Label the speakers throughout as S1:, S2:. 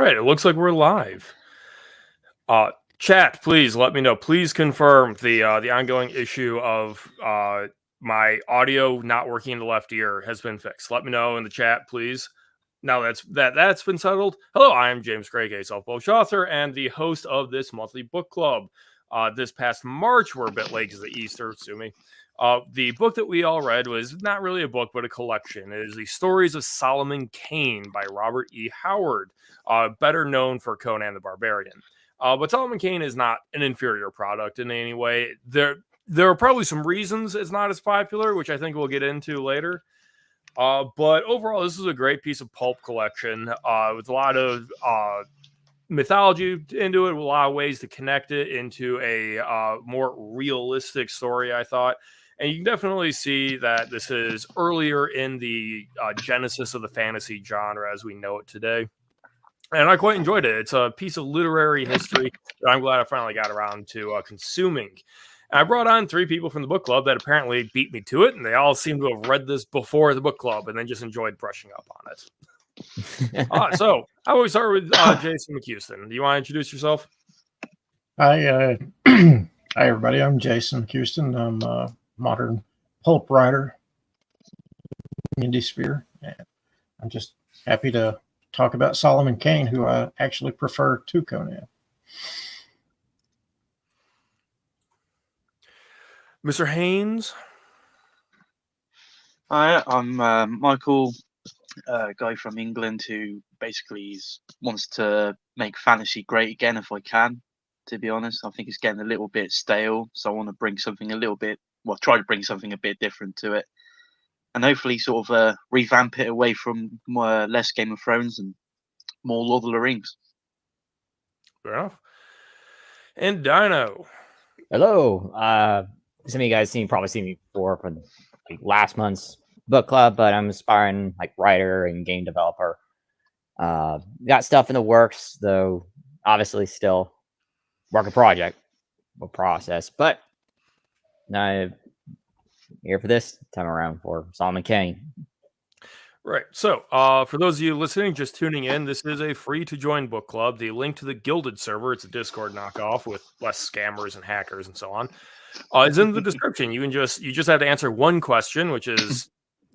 S1: right, it looks like we're live. Chat, please let me know. Please confirm the ongoing issue of my audio not working in the left ear has been fixed. Let me know in the chat, please. Now that's been settled. Hello, I am James Craig, a self-published author and the host of this monthly book club. This past March, we're a bit late because of Easter, sue me. The book that we all read was not really a book, but a collection. It is The Stories of Solomon Kane by Robert E. Howard, better known for Conan the Barbarian. But Solomon Kane is not an inferior product in any way. There are probably some reasons it's not as popular, which I think we'll get into later. But overall, this is a great piece of pulp collection with a lot of mythology into it, with a lot of ways to connect it into a more realistic story, I thought. And you can definitely see that this is earlier in the genesis of the fantasy genre as we know it today. And I quite enjoyed it. It's a piece of literary history that I'm glad I finally got around to consuming. And I brought on 3 people from the book club that apparently beat me to it, and they all seem to have read this before the book club and then just enjoyed brushing up on it. So I always start with Jason McHouston. Do you want to introduce yourself?
S2: Hi, hi everybody. I'm Jason McHouston. I'm a modern pulp writer in the indie sphere. And I'm just happy to talk about Solomon Kane, who I actually prefer to Conan.
S1: Mr. Haynes?
S3: Hi, I'm Michael, a guy from England who basically wants to make fantasy great again if I can, to be honest. I think it's getting a little bit stale, so I want to bring something try to bring something a bit different to it. And hopefully sort of revamp it away from less Game of Thrones and more Lord of the Rings.
S1: Fair enough. And Dino.
S4: Hello. Some of you guys probably seen me before from last month's book club, but I'm an aspiring writer and game developer. Got stuff in the works, though obviously still work in process, but I'm here for this time around for Solomon Kane.
S1: Right. So, for those of you listening, just tuning in, this is a free-to-join book club. The link to the Gilded server, it's a Discord knockoff with less scammers and hackers and so on, is in the description. You just have to answer one question, which is,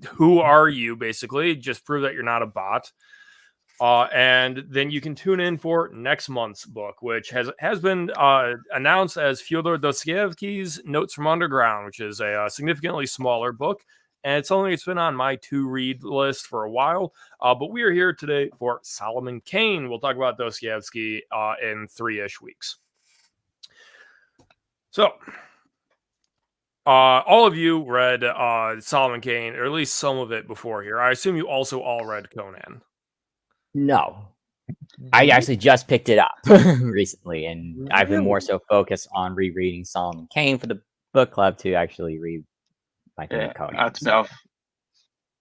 S1: who are you, basically? Just prove that you're not a bot. And then you can tune in for next month's book, which has been announced as Fyodor Dostoevsky's Notes from Underground, which is a significantly smaller book. And it's been on my to-read list for a while. But we are here today for Solomon Kane. We'll talk about Dostoevsky in 3-ish weeks. So, all of you read Solomon Kane, or at least some of it before here. I assume you also all read Conan.
S4: No. I actually just picked it up recently, and I've been more so focused on rereading Solomon Kane for the book club to actually read Conan.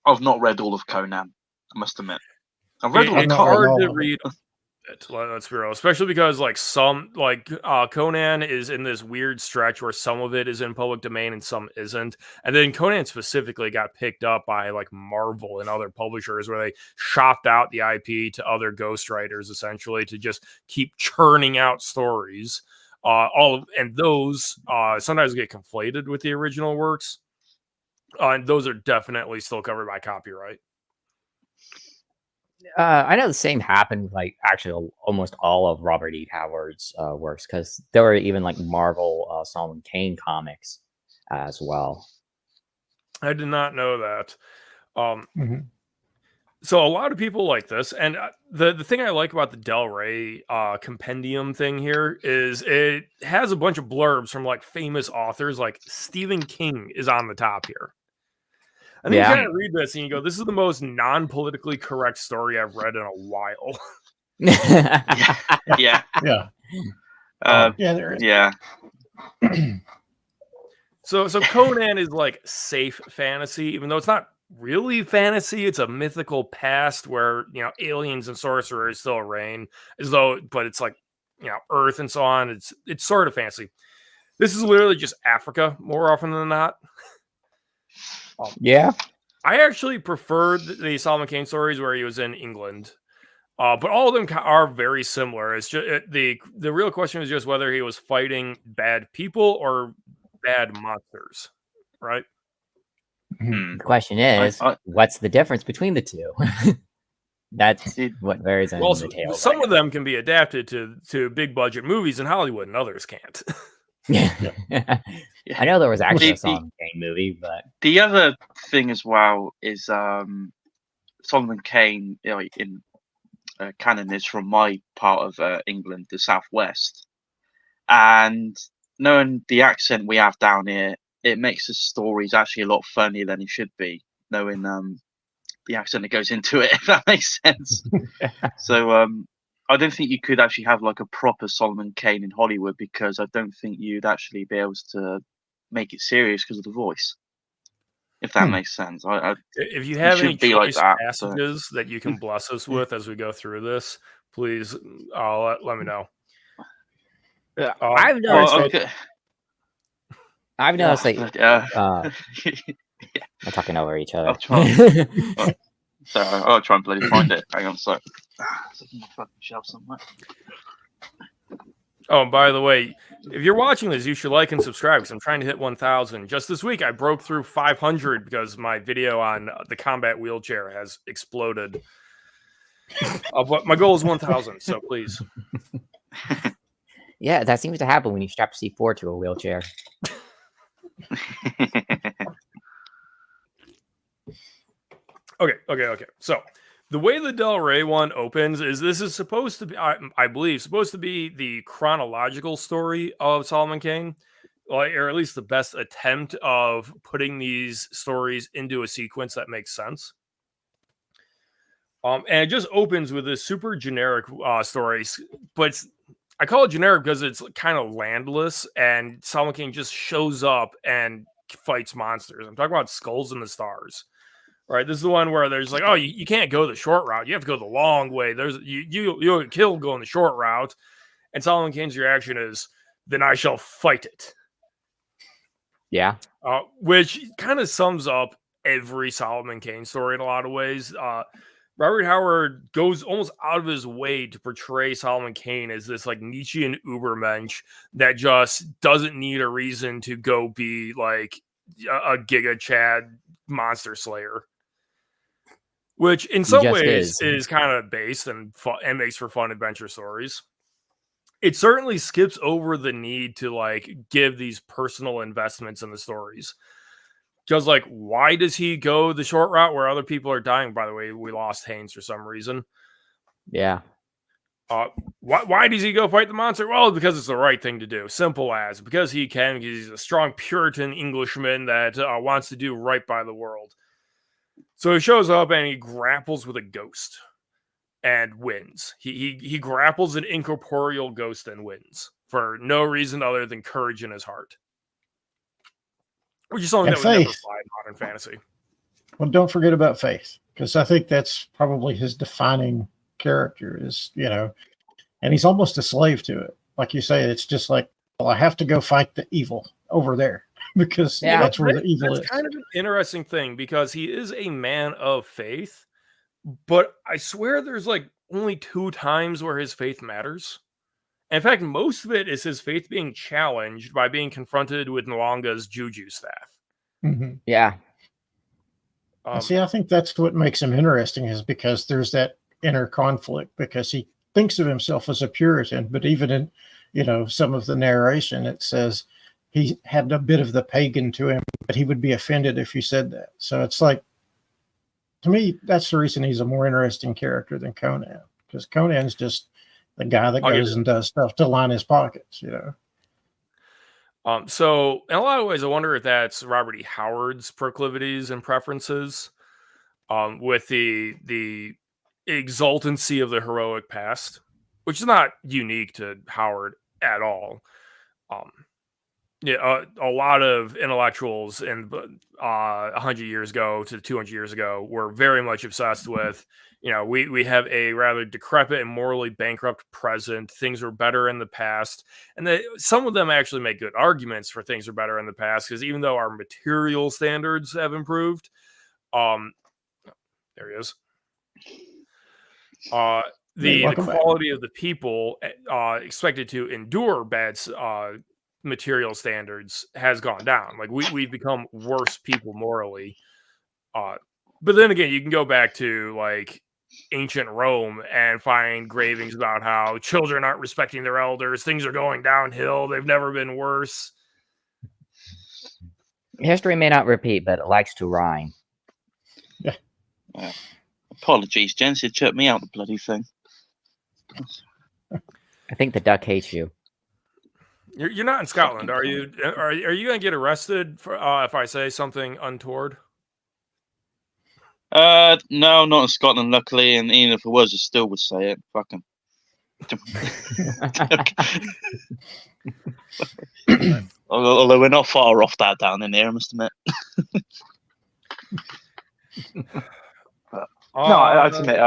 S3: I've not read all of Conan, I must admit. I've read
S1: It's hard to read it, let's be real, especially because Conan is in this weird stretch where some of it is in public domain and some isn't. And then Conan specifically got picked up by Marvel and other publishers where they shopped out the IP to other ghostwriters essentially to just keep churning out stories. Those sometimes get conflated with the original works. And those are definitely still covered by copyright.
S4: I know the same happened with actually almost all of Robert E. Howard's works, because there were even Marvel Solomon Kane comics as well.
S1: I did not know that. So a lot of people like this, and the thing I like about the Del Rey compendium thing here is it has a bunch of blurbs from famous authors, like Stephen King is on the top here. And then you kind of read this and you go, this is the most non-politically correct story I've read in a while.
S3: Yeah.
S2: There is.
S3: Yeah.
S1: So Conan is safe fantasy, even though it's not really fantasy. It's a mythical past where, aliens and sorcerers still reign, but it's Earth and so on. It's sort of fantasy. This is literally just Africa more often than not.
S4: Yeah.
S1: I actually preferred the Solomon Kane stories where he was in England. But all of them are very similar. It's just the real question is just whether he was fighting bad people or bad monsters, right?
S3: Hmm.
S4: The question is, what's the difference between the two? That's what varies in
S1: Well,
S4: the tales.
S1: some of them can be adapted to big budget movies in Hollywood, and others can't.
S4: I know there was actually a Solomon Kane movie, but
S3: the other thing as well is Solomon Kane, in Conan, is from my part of England, the southwest, and knowing the accent we have down here, it makes the stories actually a lot funnier than it should be. Knowing the accent that goes into it, if that makes sense. So I don't think you could actually have like a proper Solomon Kane in Hollywood, because I don't think you'd actually be able to make it serious because of the voice. If that makes sense.
S1: If you have any
S3: be
S1: choice
S3: like that,
S1: passages that you can bless us with as we go through this, please let me know.
S4: I've noticed I've noticed we're talking over each other.
S3: I'll try and bloody find it. Hang on, so it's in my fucking shelf somewhere.
S1: Oh, and by the way, if you're watching this, you should like and subscribe, because I'm trying to hit 1,000. Just this week, I broke through 500 because my video on the combat wheelchair has exploded. But my goal is 1,000, so please.
S4: Yeah, that seems to happen when you strap C4 to a wheelchair.
S1: Okay. So the way the Del Rey one opens is this is supposed to be, I believe, supposed to be the chronological story of Solomon Kane, or at least the best attempt of putting these stories into a sequence that makes sense. And it just opens with this super generic story, but I call it generic because it's kind of landless, and Solomon Kane just shows up and fights monsters. I'm talking about Skulls in the Stars. Right, this is the one where there's like, oh, you can't go the short route. You have to go the long way. There's you'll get killed going the short route. And Solomon Kane's reaction is, then I shall fight it.
S4: Yeah.
S1: Which kind of sums up every Solomon Kane story in a lot of ways. Robert Howard goes almost out of his way to portray Solomon Kane as this like Nietzschean Ubermensch that just doesn't need a reason to go be like a Giga Chad monster slayer. Which in some ways is kind of based and fun, and makes for fun adventure stories. It certainly skips over the need to like give these personal investments in the stories. Because like, why does he go the short route where other people are dying? By the way, we lost Haynes for some reason.
S4: Yeah.
S1: Why does he go fight the monster? Well, because it's the right thing to do. Simple as. Because he can. Because he's a strong Puritan Englishman that wants to do right by the world. So he shows up and he grapples with a ghost and wins. He grapples an incorporeal ghost and wins for no reason other than courage in his heart. Which is something that would never fly in modern fantasy.
S2: Well, don't forget about Faith, because I think that's probably his defining character is, and he's almost a slave to it. Like you say, it's just like, well, I have to go fight the evil over there. Because that's where the evil is.
S1: That's kind of an interesting thing, because he is a man of faith, but I swear there's like only 2 times where his faith matters. And in fact, most of it is his faith being challenged by being confronted with Nwanga's juju staff.
S2: Mm-hmm.
S4: Yeah.
S2: See, I think that's what makes him interesting, is because there's that inner conflict, because he thinks of himself as a Puritan, but even in, some of the narration, it says he had a bit of the pagan to him, but he would be offended if you said that. So it's like, to me, that's the reason he's a more interesting character than Conan, because Conan's just the guy that goes and does stuff to line his pockets,
S1: So in a lot of ways, I wonder if that's Robert E. Howard's proclivities and preferences, with the exultancy of the heroic past, which is not unique to Howard at all. A lot of intellectuals in 100 years ago to 200 years ago were very much obsessed with, we have a rather decrepit and morally bankrupt present. Things were better in the past. And some of them actually make good arguments for things are better in the past, because even though our material standards have improved, there he is. the
S2: welcome back.
S1: quality of the people expected to endure bad material standards has gone down. Like we've become worse people morally. But then again, you can go back to like ancient Rome and find gravings about how children aren't respecting their elders. Things are going downhill. They've never been worse.
S4: History may not repeat, but it likes to rhyme.
S2: Yeah.
S3: Apologies, gents. It took me out the bloody thing.
S4: I think the duck hates you.
S1: You're not in Scotland, are you? Are you going to get arrested for if I say something untoward?
S3: No, not in Scotland, luckily. And even if it was, I still would say it. Fuck 'em. Although we're not far off that down in here, I must admit. No, I admit.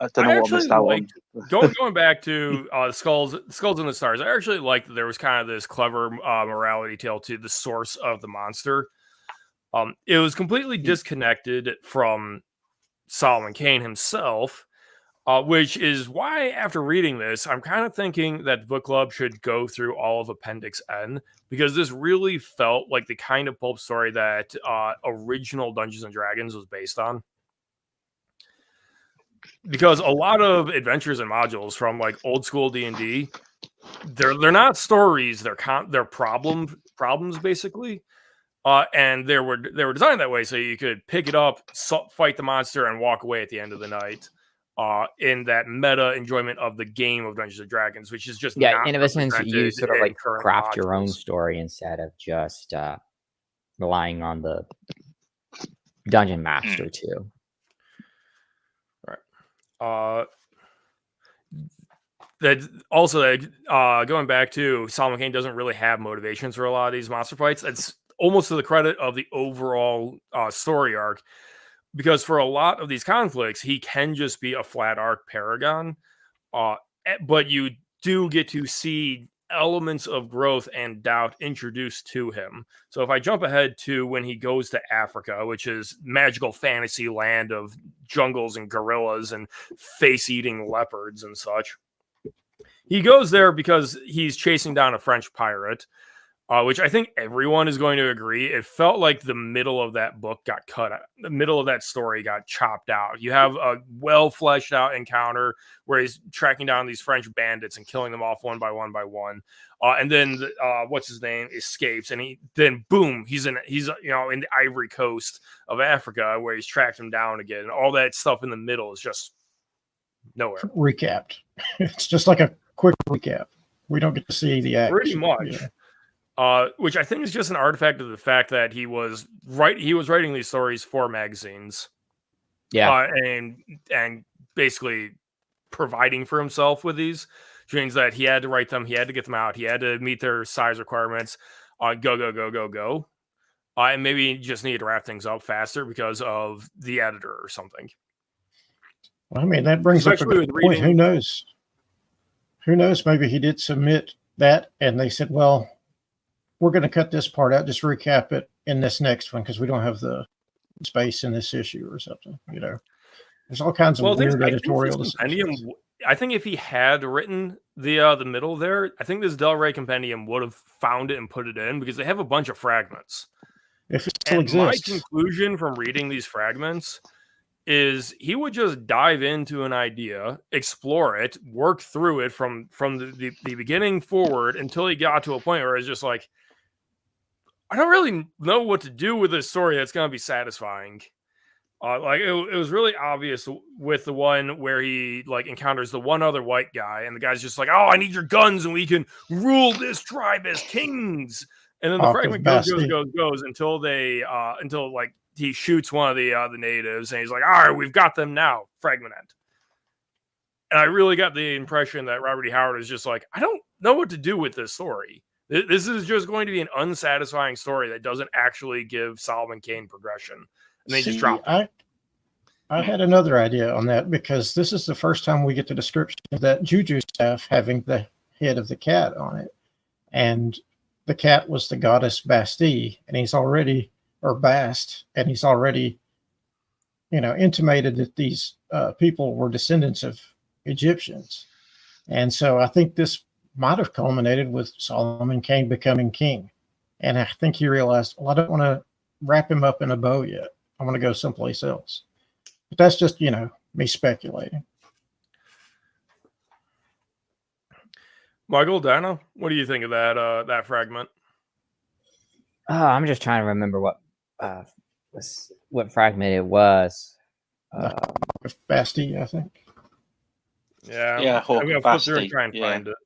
S3: I don't know what I missed out on.
S1: Going back to Skulls in the Stars, I actually liked that there was kind of this clever morality tale to the source of the monster. It was completely disconnected from Solomon Kane himself, which is why, after reading this, I'm kind of thinking that the book club should go through all of Appendix N, because this really felt like the kind of pulp story that original Dungeons & Dragons was based on. Because a lot of adventures and modules from like old school D&D, they're not stories, they're problems basically. And they were designed that way so you could pick it up, fight the monster, and walk away at the end of the night. In that meta enjoyment of the game of Dungeons and Dragons, which is just
S4: in a sense, you sort of like craft
S1: modules.
S4: your own story instead of just relying on the dungeon master too.
S1: Right. Going back to Solomon Kane doesn't really have motivations for a lot of these monster fights. It's almost to the credit of the overall story arc. Because for a lot of these conflicts, he can just be a flat arc paragon, but you do get to see elements of growth and doubt introduced to him. So if I jump ahead to when he goes to Africa, which is magical fantasy land of jungles and gorillas and face-eating leopards and such, he goes there because he's chasing down a French pirate. Which I think everyone is going to agree. It felt like the middle of that book got cut out. The middle of that story got chopped out. You have a well fleshed out encounter where he's tracking down these French bandits and killing them off one by one by one. And then what's his name escapes, and then boom, he's in the Ivory Coast of Africa where he's tracked him down again. And all that stuff in the middle is just nowhere.
S2: Recapped. It's just like a quick recap. We don't get to see the action.
S1: Pretty much.
S2: Yeah.
S1: Which I think is just an artifact of the fact that he was writing these stories for magazines.
S4: Yeah.
S1: And basically providing for himself with these, which means that he had to write them, he had to get them out, he had to meet their size requirements, go. And maybe he just needed to wrap things up faster because of the editor or something.
S2: Well, I mean, that brings up a good point. Who knows? Maybe he did submit that and they said, well, we're going to cut this part out, just recap it in this next one because we don't have the space in this issue or something. There's all kinds of weird editorial decisions.
S1: I think if he had written the middle there, I think this Del Rey compendium would have found it and put it in because they have a bunch of fragments.
S2: If it still exists.
S1: My conclusion from reading these fragments is he would just dive into an idea, explore it, work through it from the beginning forward until he got to a point where it's just like, I don't really know what to do with this story that's going to be satisfying. It was really obvious with the one where he encounters the one other white guy, and the guy's just like, "Oh, I need your guns, and we can rule this tribe as kings." And then the fragment goes until he shoots one of the natives, and he's like, "All right, we've got them now." Fragment end. And I really got the impression that Robert E. Howard is just like, I don't know what to do with this story. This is just going to be an unsatisfying story that doesn't actually give Solomon Kane progression. And they just drop it.
S2: I had another idea on that because this is the first time we get the description of that Juju staff having the head of the cat on it. And the cat was the goddess Basti, and he's already, or Bast, and he's already, intimated that these people were descendants of Egyptians. And so I think this might have culminated with Solomon Kane becoming king. And I think he realized, well, I don't want to wrap him up in a bow yet. I want to go someplace else. But that's just, me speculating.
S1: Michael, Dana, what do you think of that fragment?
S4: I'm just trying to remember what fragment it was.
S2: Of Basti, I think.
S1: Yeah,
S3: Yeah, Hawk
S1: I'm gonna
S3: of
S1: flip through and
S3: Basti.
S1: try and
S3: Yeah.
S1: find it.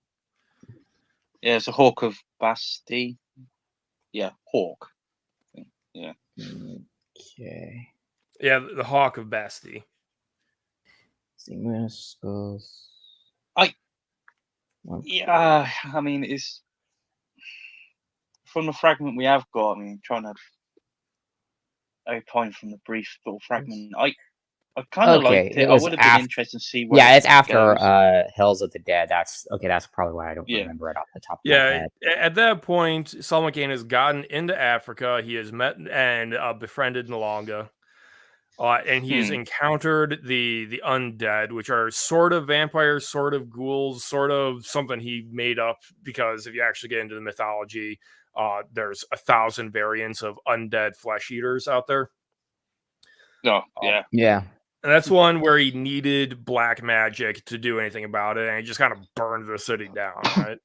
S3: Yeah, it's a Hawk of Basti. Yeah, Hawk. Yeah.
S4: Okay.
S1: Yeah, the Hawk of Basti.
S4: Skulls.
S3: Yeah, I mean, it's from the fragment we have got. I mean, trying to opine from the brief little fragment. I kind of liked it. I would have been interested to see where.
S4: Yeah, it's after
S3: goes.
S4: Hills of the Dead. That's probably why I don't remember it off the top of my head.
S1: At that point, Solomon Kane has gotten into Africa. He has met and befriended Nalonga. And he has encountered the undead, which are sort of vampires, sort of ghouls, sort of something he made up, because if you actually get into the mythology, there's 1,000 variants of undead flesh eaters out there.
S3: Oh, yeah.
S4: Yeah.
S1: And that's one where he needed black magic to do anything about it, and he just kind of burned the city down, right?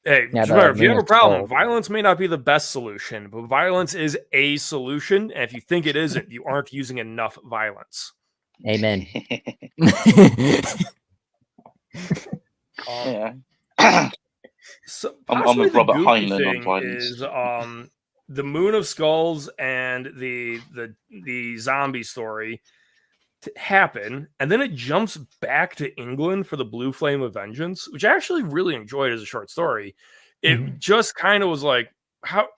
S1: Hey, remember, if you have a problem, violence may not be the best solution, but violence is a solution. And if you think it isn't, you aren't using enough violence.
S4: Amen.
S3: Yeah.
S1: So
S3: I'm with Robert Heinlein on
S1: thing
S3: violence.
S1: is the Moon of Skulls and the zombie story happen, and then it jumps back to England for the Blue Flame of Vengeance, which I actually really enjoyed as a short story. It just kind of was like, how,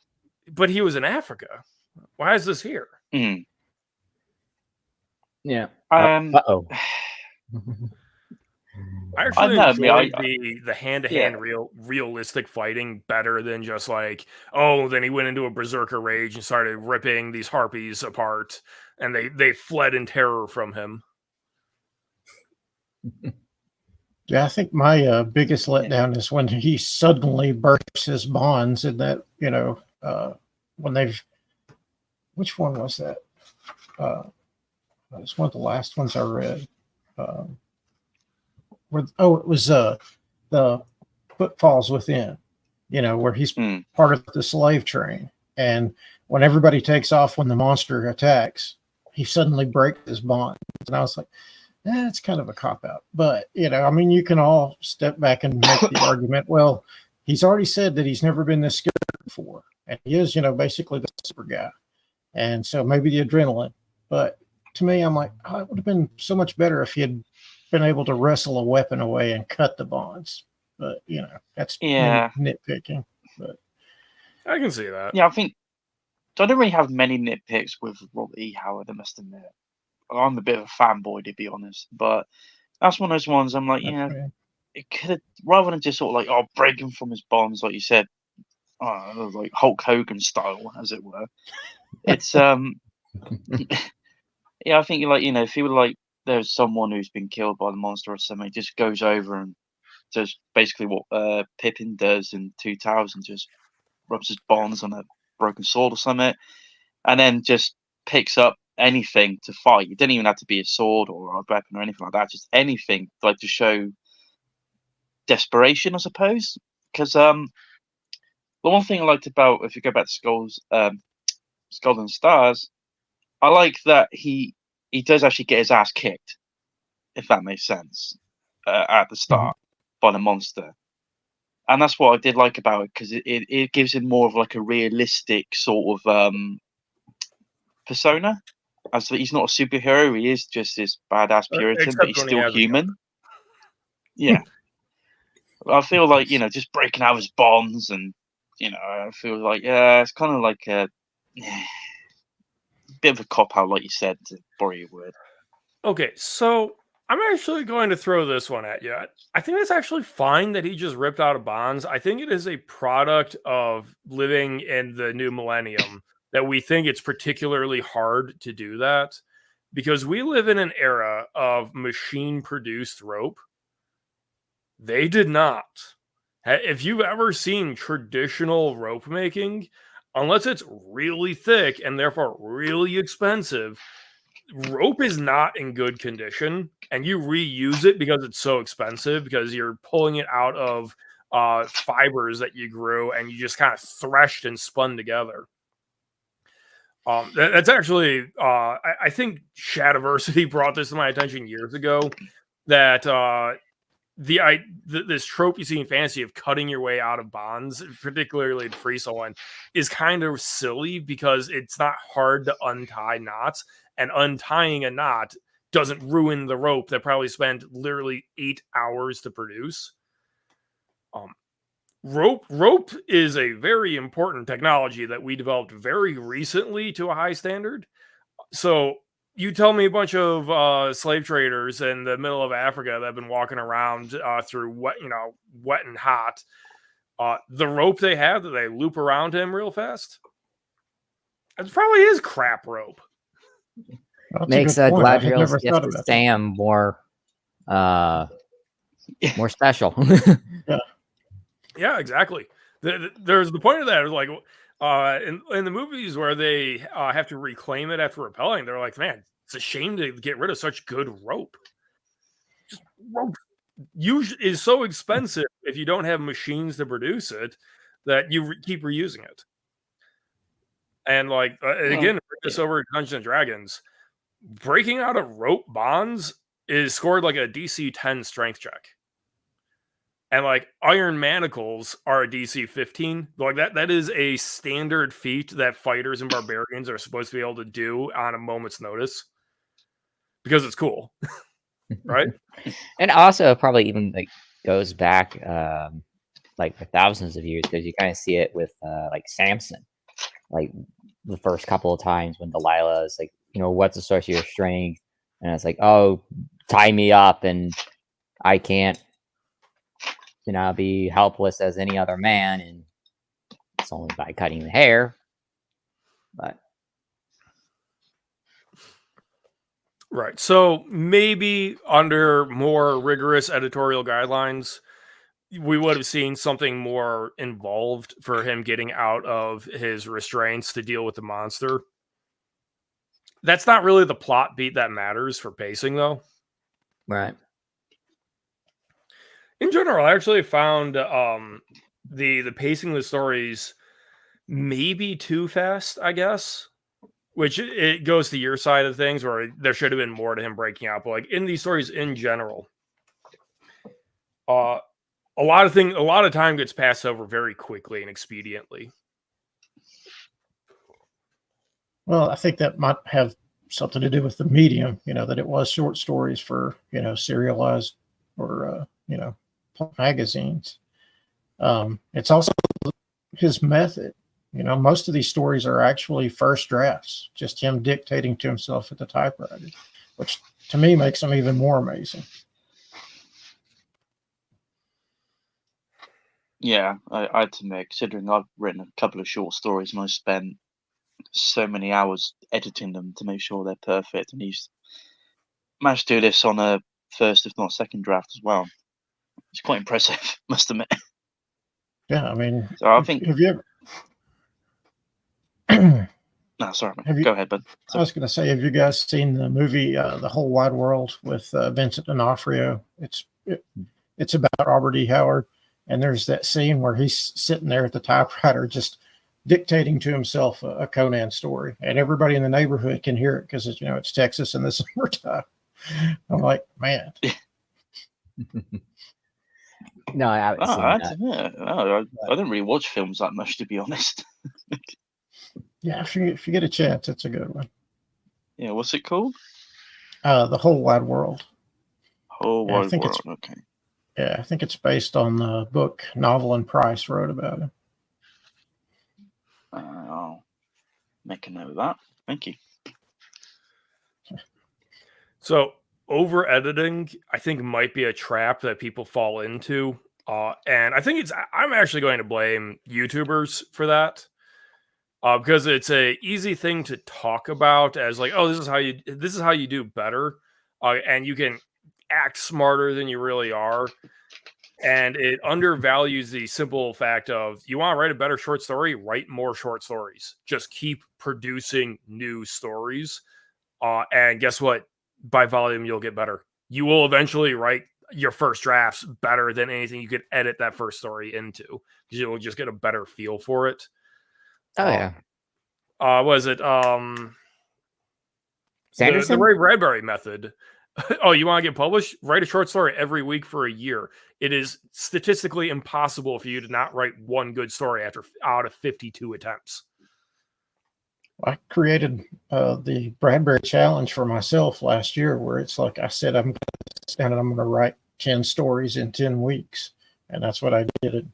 S1: but he was in Africa. Why is this here?
S4: Yeah.
S1: I actually enjoyed the hand-to-hand realistic fighting better than just like, oh, then he went into a berserker rage and started ripping these harpies apart, and they fled in terror from him.
S2: Yeah, I think my biggest letdown is when he suddenly bursts his bonds, and that, when they've, which one was that? It's one of the last ones I read. It was the Footfalls Within, where he's part of the slave train. And when everybody takes off, when the monster attacks, he suddenly breaks his bond. And I was like, it's kind of a cop-out. But, you can all step back and make the argument, well, he's already said that he's never been this scared before. And he is, basically the super guy. And so maybe the adrenaline. But to me, I'm like, it would have been so much better if he had been able to wrestle a weapon away and cut the bonds. But, that's nitpicking. But
S1: I can see that.
S3: Yeah, I think I don't really have many nitpicks with Robert E. Howard, I must admit. I'm a bit of a fanboy, to be honest. But that's one of those ones I'm like, it could have, rather than just sort of like, break him from his bonds, like you said, like Hulk Hogan style, as it were. It's, I think, if you were like, there's someone who's been killed by the monster or something, just goes over and does basically what Pippin does in 2000, just rubs his bonds on a broken sword or something, and then just picks up anything to fight. It didn't even have to be a sword or a weapon or anything like that, just anything, like to show desperation, I suppose. Because the one thing I liked about, if you go back to Skulls and Stars, I like that he does actually get his ass kicked, if that makes sense, at the start by the monster. And that's what I did like about it, because it gives him more of like a realistic sort of persona. As he's not a superhero, he is just this badass Puritan, but he's still human. Yeah. I feel like, just breaking out his bonds, and, I feel like, it's kind of like a bit of a cop-out, like you said, to borrow your word.
S1: Okay, so I'm actually going to throw this one at you. I think it's actually fine that he just ripped out of bonds. I think it is a product of living in the new millennium that we think it's particularly hard to do that because we live in an era of machine produced rope. They did not. If you've ever seen traditional rope making, unless it's really thick and therefore really expensive, rope is not in good condition, and you reuse it because it's so expensive because you're pulling it out of fibers that you grew and you just kind of threshed and spun together. That's actually, I think Shadiversity brought this to my attention years ago, that this trope you see in fantasy of cutting your way out of bonds, particularly to free someone, is kind of silly because it's not hard to untie knots, and untying a knot doesn't ruin the rope that probably spent literally 8 hours to produce. Rope is a very important technology that we developed very recently to a high standard. So you tell me a bunch of slave traders in the middle of Africa that have been walking around through wet and hot. The rope they have that they loop around him real fast, it probably is crap rope.
S4: Makes Gladriel's gift to Sam more special.
S1: Yeah, exactly. There's the point of that. Like in the movies where they have to reclaim it after repelling, they're like, man, it's a shame to get rid of such good rope. Just rope is so expensive if you don't have machines to produce it that you keep reusing it. And like again, bring this over to Dungeons and Dragons. Breaking out of rope bonds is scored like a DC 10 strength check. And like iron manacles are a DC 15. Like that is a standard feat that fighters and barbarians are supposed to be able to do on a moment's notice because it's cool. Right?
S4: And also probably even like goes back like for thousands of years, because you kind of see it with like Samson, like the first couple of times when Delilah is like, what's the source of your strength? And it's like, oh, tie me up and I can't be helpless as any other man, and it's only by cutting the hair. But
S1: right. So maybe under more rigorous editorial guidelines, we would have seen something more involved for him getting out of his restraints to deal with the monster. That's not really the plot beat that matters for pacing, though.
S4: Right.
S1: In general, I actually found the pacing of the stories maybe too fast, I guess. Which it goes to your side of things, where there should have been more to him breaking out. But like in these stories in general, a lot of time gets passed over very quickly and expediently.
S2: Well, I think that might have something to do with the medium, that it was short stories for, serialized or, magazines. It's also his method. Most of these stories are actually first drafts, just him dictating to himself at the typewriter, which to me makes them even more amazing.
S3: Yeah, I had to admit, considering I've written a couple of short stories and I spent so many hours editing them to make sure they're perfect, and he's managed to do this on a first, if not second draft as well. It's quite impressive, must admit.
S2: Yeah, I mean,
S3: so I think.
S2: Have you ever?
S3: No, sorry, man. Go ahead, bud.
S2: I was going to say, have you guys seen the movie The Whole Wide World with Vincent D'Onofrio? It's about Robert E. Howard, and there's that scene where he's sitting there at the typewriter just dictating to himself a Conan story, and everybody in the neighborhood can hear it because it's Texas in the summertime. I'm like, man.
S4: No, I haven't seen that.
S3: I don't really watch films that much, to be honest.
S2: Yeah, if you get a chance, it's a good one.
S3: Yeah, what's it called?
S2: The Whole Wide World.
S3: Whole Wide World. Okay.
S2: Yeah, I think it's based on the book Novelyn Price wrote about it.
S3: I'll make a note of that. Thank you.
S1: So over editing, I think, might be a trap that people fall into. And I think I'm actually going to blame YouTubers for that. because it's a easy thing to talk about as like, oh, this is how you do better, and you can act smarter than you really are. And it undervalues the simple fact of you want to write a better short story, write more short stories. Just keep producing new stories. And guess what? By volume, you'll get better. You will eventually write your first drafts better than anything you could edit that first story into, because you'll just get a better feel for it.
S4: Oh yeah,
S1: Was it the
S4: Sanderson.
S1: Ray Bradbury method? Oh, you want to get published? Write a short story every week for a year. It is statistically impossible for you to not write one good story out of 52 attempts.
S2: I created the Bradbury Challenge for myself last year, where it's like I said, I'm going to write 10 stories in 10 weeks. And that's what I did.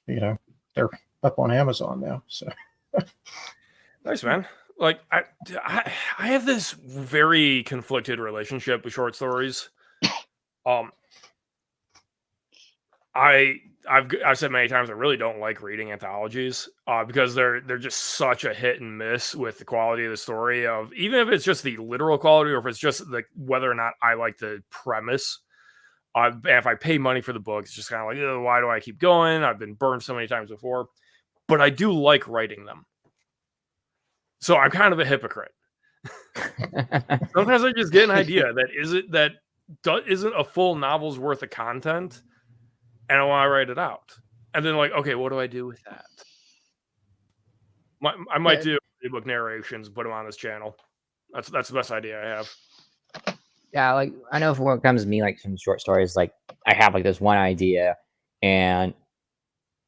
S2: They're up on Amazon now. So
S1: Nice, man. Like I have this very conflicted relationship with short stories. I've said many times I really don't like reading anthologies because they're just such a hit and miss with the quality of the story, of even if it's just the literal quality or if it's just the whether or not I like the premise. If I pay money for the book, it's just kind of like, why do I keep going? I've been burned so many times before, but I do like writing them. So I'm kind of a hypocrite. Sometimes I just get an idea that isn't a full novel's worth of content, and I want to write it out. And then like, okay, what do I do with that? I might do book narrations, put them on this channel. That's the best idea I have.
S4: Yeah, like I know for what comes to me, like some short stories, like I have like this one idea, and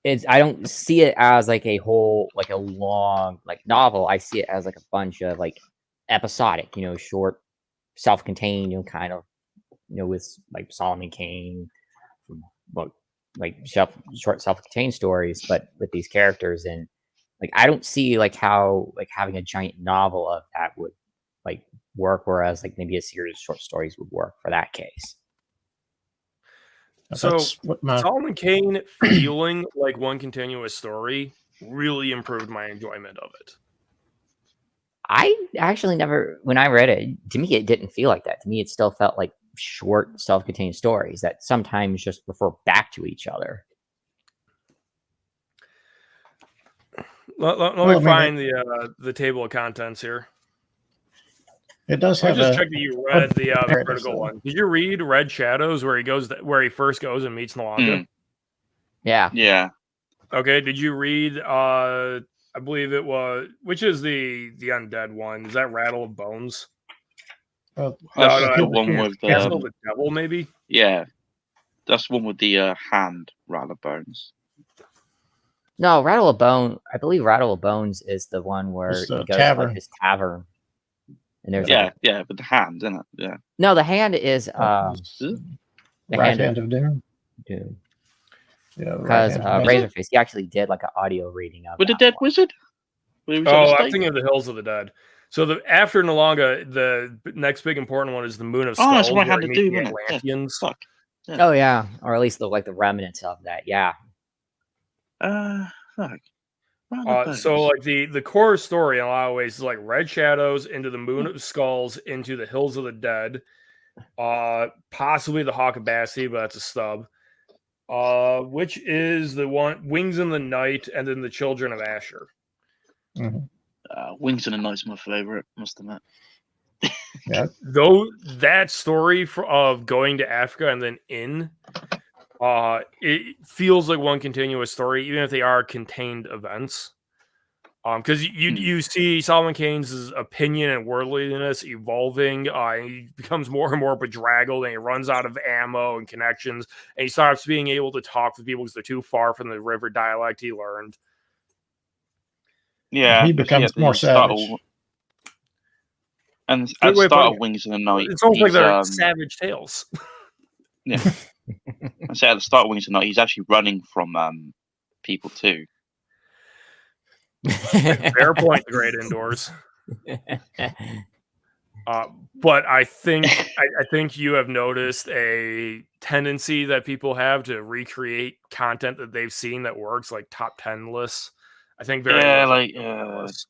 S4: I don't see it as like a whole, like a long like novel. I see it as like a bunch of like episodic, short, self-contained, kind of, with like Solomon Kane, like short self-contained stories, but with these characters. And like I don't see like how like having a giant novel of that would like work, whereas like maybe a series of short stories would work for that case.
S1: So Solomon Kane feeling like one continuous story really improved my enjoyment of it.
S4: I actually never, when I read it, to me it didn't feel like that. To me it still felt like short self-contained stories that sometimes just refer back to each other.
S1: Let me find the table of contents here.
S2: It does have.
S1: Just check that you read the critical one. Did you read Red Shadows, where he first goes and meets Nalanga?
S4: Yeah.
S1: Okay. Did you read? I believe it was. Which is the undead one? Is that Rattle of Bones?
S3: No, the one with the
S1: Castle of the Devil, maybe.
S3: Yeah, that's the one with the hand Rattle of Bones.
S4: No, Rattle of Bones. I believe Rattle of Bones is the one where he goes to like this tavern. And there's
S3: with the hand, isn't it? Yeah.
S4: No, the hand is
S2: the right hand of Doom.
S4: Doom.
S2: Yeah,
S4: because Razorface, he actually did like an audio reading of
S3: with the Dead Wizard.
S1: Oh, I'm thinking of the Hills of the Dead. So after Nalanga, the next big important one is the Moon of Skulls.
S3: Oh, that's right hand of Doom, isn't it?
S1: Yeah.
S3: Fuck.
S4: Yeah. Oh yeah, or at least the remnants of that. Yeah.
S3: Fuck.
S1: So like the core story in a lot of ways is like Red Shadows into the Moon of Skulls into the Hills of the Dead, possibly the Hawk of Basti, but that's a stub. Which is the one Wings in the Night, and then the Children of Asher.
S2: Mm-hmm.
S3: Wings in the Night's my favorite, must admit.
S2: Yeah.
S1: Though that story of going to Africa and then it feels like one continuous story, even if they are contained events. Because you see Solomon Kane's opinion and worldliness evolving. He becomes more and more bedraggled, and he runs out of ammo and connections, and he stops being able to talk with people because they're too far from the river dialect he learned.
S3: Yeah,
S2: he becomes more savage.
S3: And at the start of Wings in the Night,
S1: it's almost like they're savage tales.
S3: Yeah. I say at the start of Wings in the Night, he's actually running from people too.
S1: Fair point, the great indoors. But I think you have noticed a tendency that people have to recreate content that they've seen that works, like top 10 lists. I think very
S3: Yeah,
S1: little
S3: like
S1: was.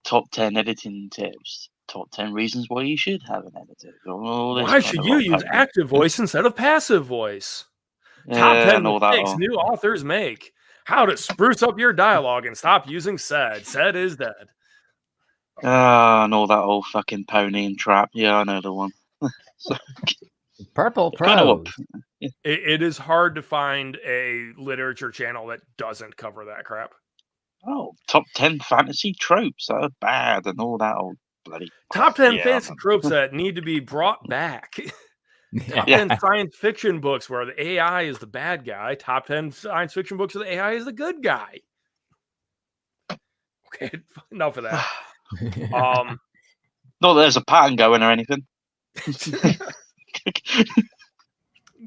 S3: top 10 editing tips, top 10 reasons why you should have an editor. All this
S1: Why
S3: kind
S1: should
S3: of
S1: you
S3: lot
S1: use
S3: happening.
S1: active voice instead of passive voice? Top
S3: Yeah,
S1: 10
S3: and all that.
S1: mistakes new authors make. How to spruce up your dialogue and stop using said. Said is dead.
S3: And all that old fucking pony and trap. Yeah, I know the one. So,
S4: Purple
S3: kind of what.
S4: Prose.
S1: It is hard to find a literature channel that doesn't cover that crap.
S3: Oh, top 10 fantasy tropes that are bad and all that old bloody
S1: Top
S3: crap.
S1: 10
S3: Yeah,
S1: fantasy
S3: man.
S1: tropes that need to be brought back. Top
S3: Yeah.
S1: 10 science fiction books where the AI is the bad guy. Top 10 science fiction books where the AI is the good guy. Okay, enough of that.
S3: Not that there's a pattern going or anything.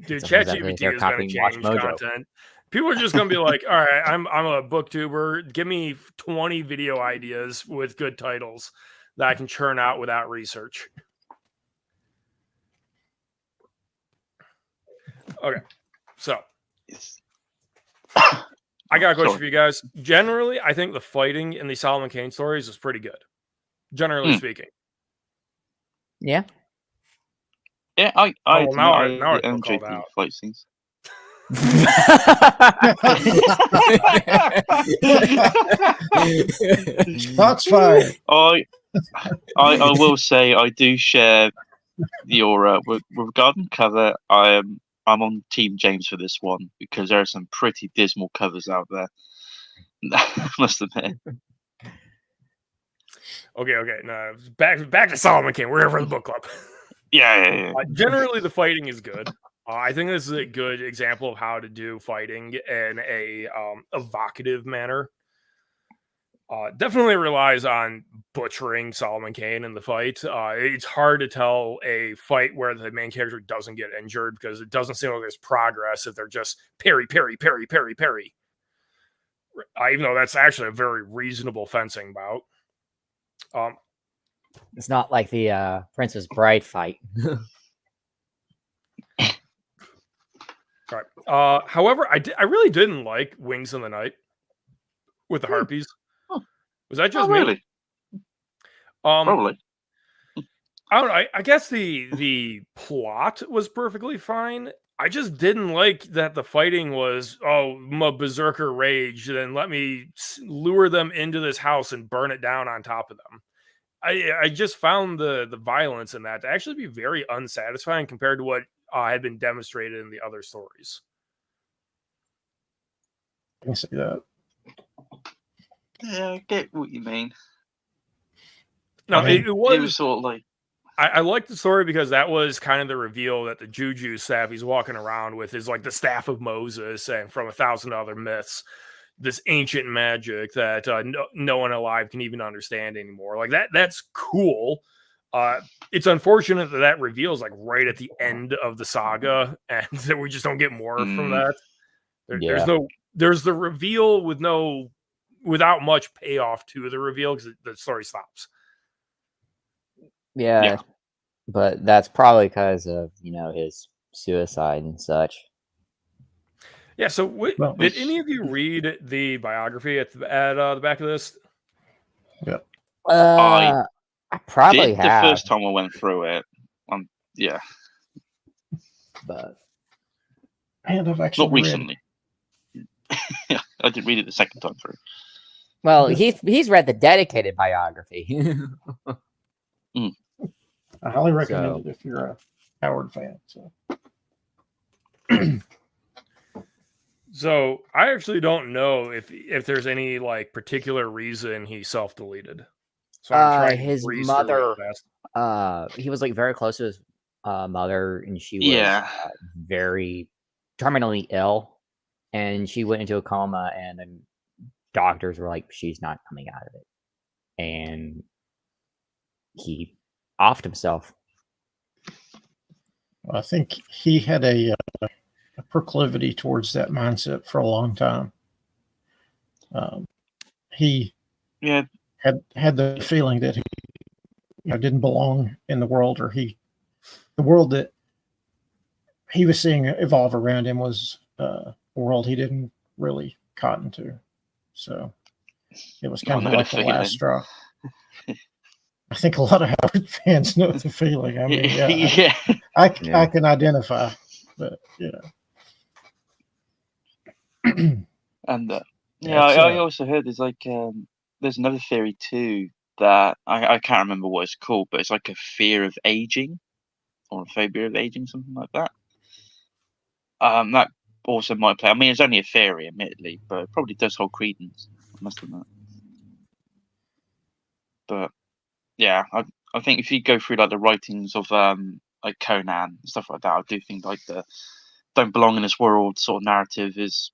S1: Dude,
S4: Someone's out
S1: ChatGPT
S4: there
S1: is going to
S4: copying Watch
S1: change
S4: Mojo.
S1: content. People are just going to be like, all right, I'm a booktuber. Give me 20 video ideas with good titles that I can churn out without research. Okay, so I got a question for you guys. Generally, I think the fighting in the Solomon Kane stories is pretty good. Generally speaking.
S4: Yeah.
S3: Yeah, I
S1: now I feel
S3: enjoyed
S1: called
S3: the
S1: out.
S3: fight scenes.
S2: Shots fired.
S3: I will say I do share your regarding cover. I'm on Team James for this one because there are some pretty dismal covers out there. I must admit.
S1: Okay. No, back to Solomon Kane. We're here for the book club.
S3: Yeah.
S1: Generally, the fighting is good. I think this is a good example of how to do fighting in a evocative manner. Definitely relies on butchering Solomon Kane in the fight. It's hard to tell a fight where the main character doesn't get injured because it doesn't seem like there's progress if they're just parry. Even though that's actually a very reasonable fencing bout.
S4: It's not like the Princess Bride fight.
S1: Right. However, I really didn't like Wings in the Night with the harpies. Was that just me?
S3: Really? Probably.
S1: I don't know. I guess the plot was perfectly fine. I just didn't like that the fighting was, my berserker rage, then let me lure them into this house and burn it down on top of them. I just found the violence in that to actually be very unsatisfying compared to what had been demonstrated in the other stories.
S2: I can see that.
S3: Yeah, I get what you mean.
S1: No,
S2: I mean,
S1: it was
S3: sort of like
S1: I liked the story because that was kind of the reveal that the Juju staff he's walking around with is like the staff of Moses and from 1,000 other myths, this ancient magic that no one alive can even understand anymore. Like that's cool. It's unfortunate that reveals like right at the end of the saga and that we just don't get more from that. There's the reveal without much payoff to the reveal because the story stops.
S4: Yeah, but that's probably because of his suicide and such.
S1: Yeah. So, did any of you read the biography at the back of this?
S2: Yeah.
S4: I probably
S3: did
S4: have
S3: the first time I went through it. Yeah,
S4: but
S2: And I've actually
S3: not recently. Yeah, I did read it the second time through.
S4: well, he's read the dedicated biography.
S2: I highly recommend it if you're a Howard fan.
S1: So I actually don't know if there's any like particular reason he self-deleted. So I'm trying
S4: his
S1: to
S4: mother. He was like very close to his mother, and she was very terminally ill, and she went into a coma, and the doctors were like, "She's not coming out of it," and he offed himself.
S2: I think he had a proclivity towards that mindset for a long time. He had the feeling that he didn't belong in the world, or the world that he was seeing evolve around him was a world he didn't really cotton to. So it was kind
S3: I
S2: of
S3: know
S2: like
S3: the
S2: the last
S3: feeling.
S2: straw. I think a lot of Howard fans know the feeling. I mean, yeah,
S3: Yeah.
S2: I
S4: Yeah.
S2: can identify, but you know,
S3: And
S2: yeah,
S3: I also heard there's another theory too that I can't remember what it's called, but it's like a fear of aging or a phobia of aging, something like that. That also might play. I mean, it's only a theory, admittedly, but it probably does hold credence. I must admit. But yeah, I think if you go through like the writings of like Conan and stuff like that, I do think like the "don't belong in this world" sort of narrative is